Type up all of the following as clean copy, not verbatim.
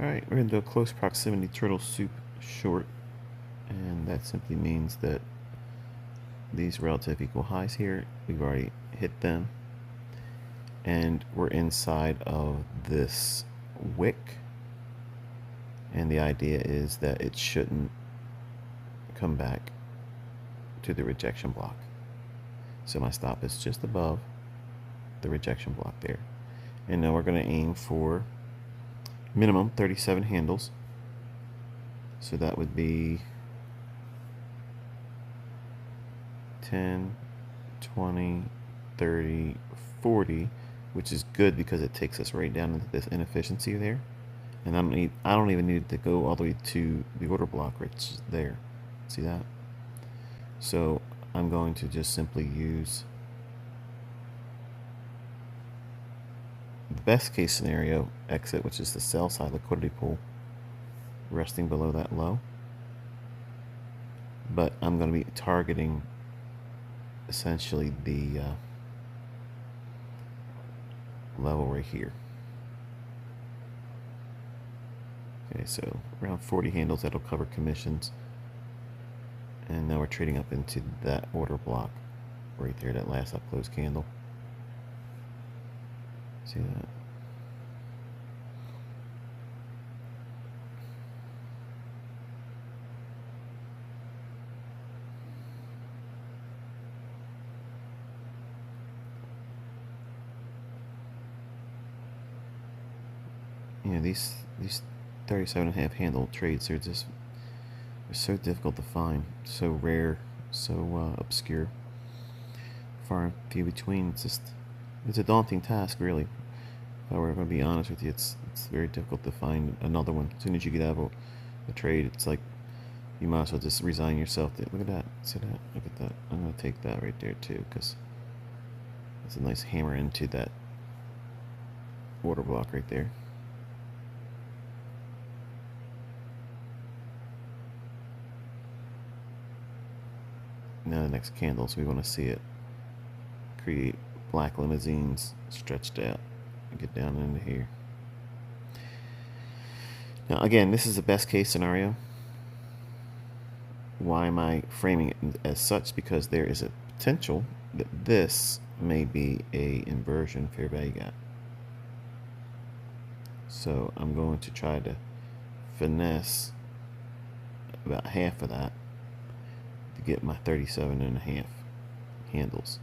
Alright, we're going to do a close proximity turtle soup short, and that simply means that these relative equal highs here, we've already hit them, and we're inside of this wick, and the idea is that it shouldn't come back to the rejection block. So my stop is just above the rejection block there. And now we're going to aim for minimum 37 handles. So that would be 10, 20, 30, 40, which is good because it takes us right down into this inefficiency there. And I don't even need to go all the way to the order block right there. See that? So I'm going to just simply use the best case scenario exit, which is the sell side liquidity pool, resting below that low. But I'm going to be targeting essentially the level right here. Okay, so around 40 handles, that'll cover commissions. And now we're trading up into that order block right there, that last up close candle. See that? You know, these 37.5 handle trades, they're so difficult to find, so rare, so obscure, far and few between. It's a daunting task, really. If I were going to be honest with you, it's very difficult to find another one. As soon as you get out of a trade, it's like you might as well just resign yourself to it. Look at that. See that? Look at that. I'm going to take that right there too, because it's a nice hammer into that order block right there. Now the next candles, we want to see it create black limousines stretched out and get down into here. Now again, this is the best case scenario. Why am I framing it as such? Because there is a potential that this may be a inversion fair value gap. So I'm going to try to finesse about half of that to get my 37.5 handles.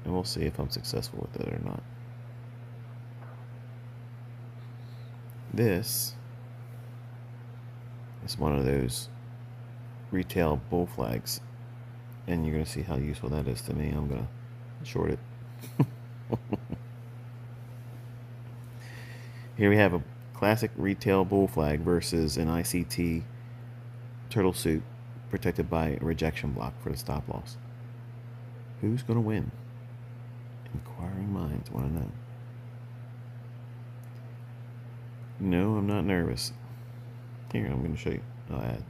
And we'll see if I'm successful with it or not. This is one of those retail bull flags, and you're going to see how useful that is to me. I'm going to short it. Here we have a classic retail bull flag versus an ICT turtle soup protected by a rejection block for the stop loss. Who's going to win? Inquiring minds want to know. No, I'm not nervous. Here, I'm going to show you. I'll add.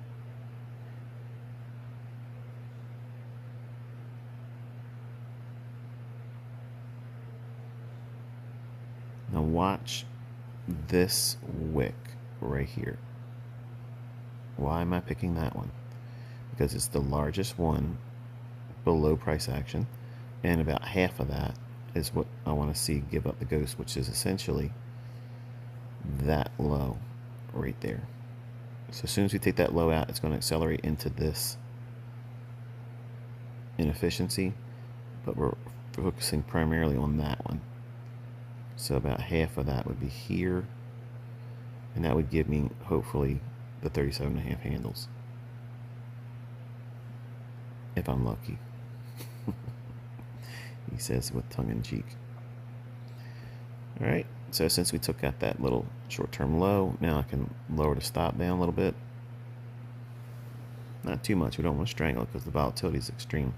Now watch this wick right here. Why am I picking that one? Because it's the largest one below price action, and about half of that is what I want to see give up the ghost, which is essentially that low right there. So as soon as we take that low out, it's going to accelerate into this inefficiency, but we're focusing primarily on that one. So about half of that would be here, and that would give me hopefully the 37.5 handles, if I'm lucky. He says with tongue-in-cheek. All right, so since we took out that little short-term low, now I can lower the stop down a little bit. Not too much. We don't want to strangle it because the volatility is extreme.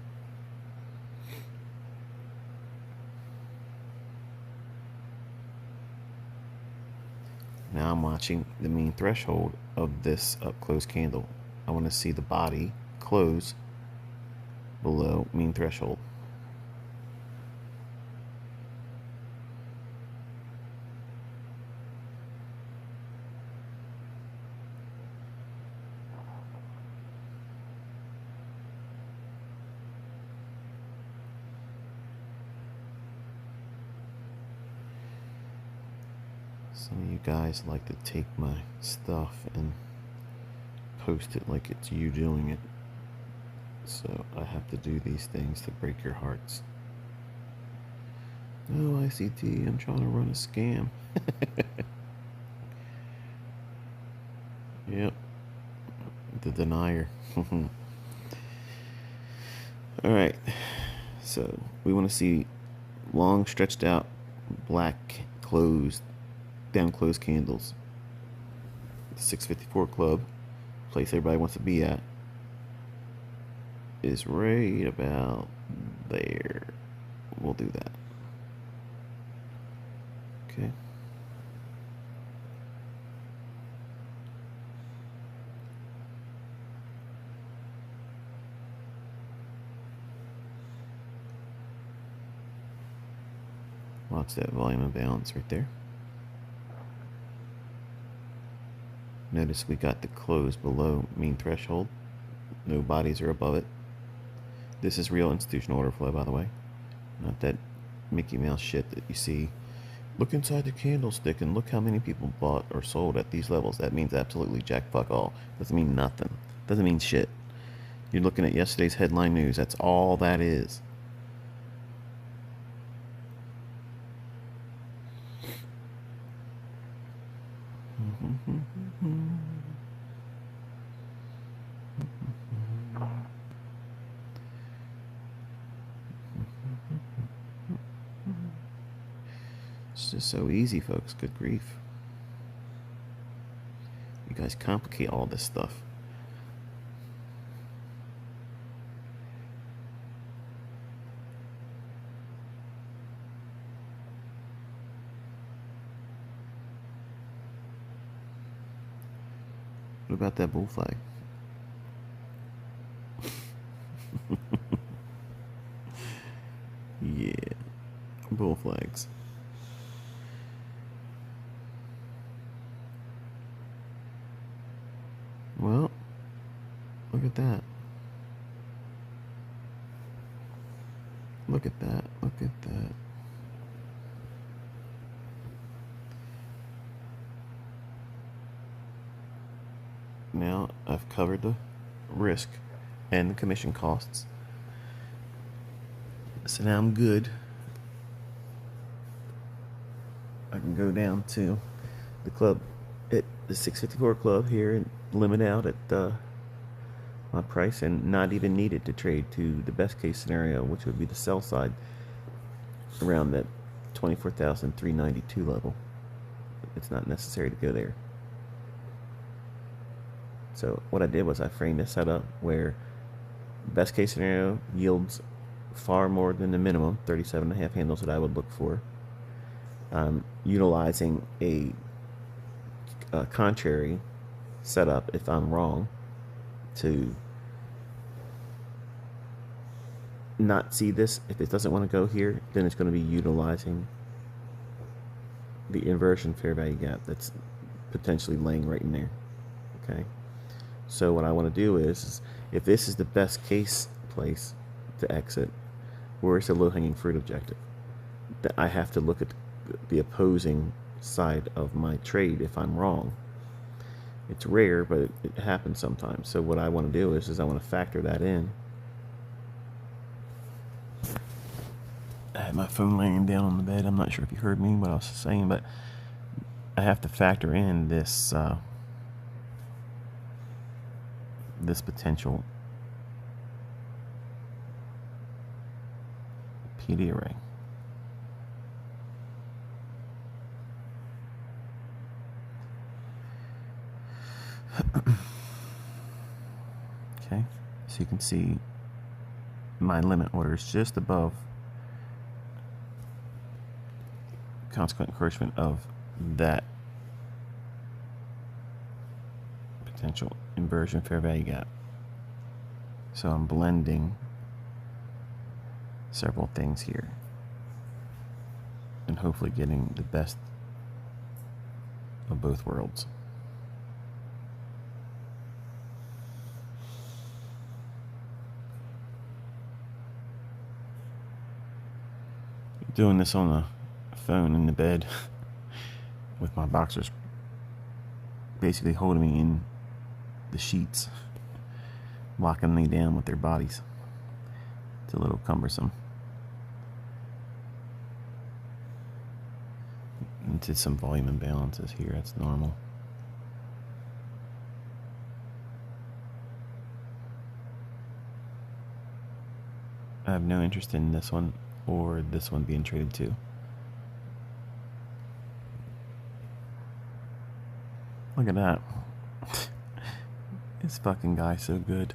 Now I'm watching the mean threshold of this up close candle. I want to see the body close below mean threshold. Some of you guys like to take my stuff and post it like it's you doing it. So I have to do these things to break your hearts. No, ICT, I'm trying to run a scam. Yep, the denier. Alright, so we want to see long stretched out black down closed candles. The 654 club, place everybody wants to be at, is right about there. We'll do that. Okay. Watch that volume imbalance right there. Notice we got the close below mean threshold. No bodies are above it. This is real institutional order flow, by the way. Not that Mickey Mouse shit that you see. Look inside the candlestick and look how many people bought or sold at these levels. That means absolutely jack fuck all. Doesn't mean nothing. Doesn't mean shit. You're looking at yesterday's headline news. That's all that is. It's just so easy, folks. Good grief. You guys complicate all this stuff. What about that bull flag? Yeah, bull flags. Well, look at that. Look at that. Look at that. Now I've covered the risk and the commission costs. So now I'm good. I can go down to the club at the 654 club here and limit out at my price and not even need it to trade to the best case scenario, which would be the sell side around that 24,392 level. It's not necessary to go there. So what I did was I framed this setup where best case scenario yields far more than the minimum 37.5 handles that I would look for. Utilizing a contrary setup if I'm wrong to not see this. If it doesn't want to go here, then it's going to be utilizing the inversion fair value gap that's potentially laying right in there. Okay, so what I want to do is if this is the best case place to exit, where's the low-hanging fruit objective? That I have to look at the opposing side of my trade if I'm wrong. It's rare, but it happens sometimes. So what I want to do is I want to factor that in. I had my phone laying down on the bed. I'm not sure if you heard me, what I was saying, but I have to factor in this this potential PD array. Okay, so you can see my limit order is just above consequent encroachment of that potential inversion fair value gap. So I'm blending several things here and hopefully getting the best of both worlds. Doing this on a phone in the bed with my boxers basically holding me in the sheets, locking me down with their bodies. It's a little cumbersome. Into some volume imbalances here, that's normal. I have no interest in this one or this one being traded too. Look at that. This fucking guy's so good.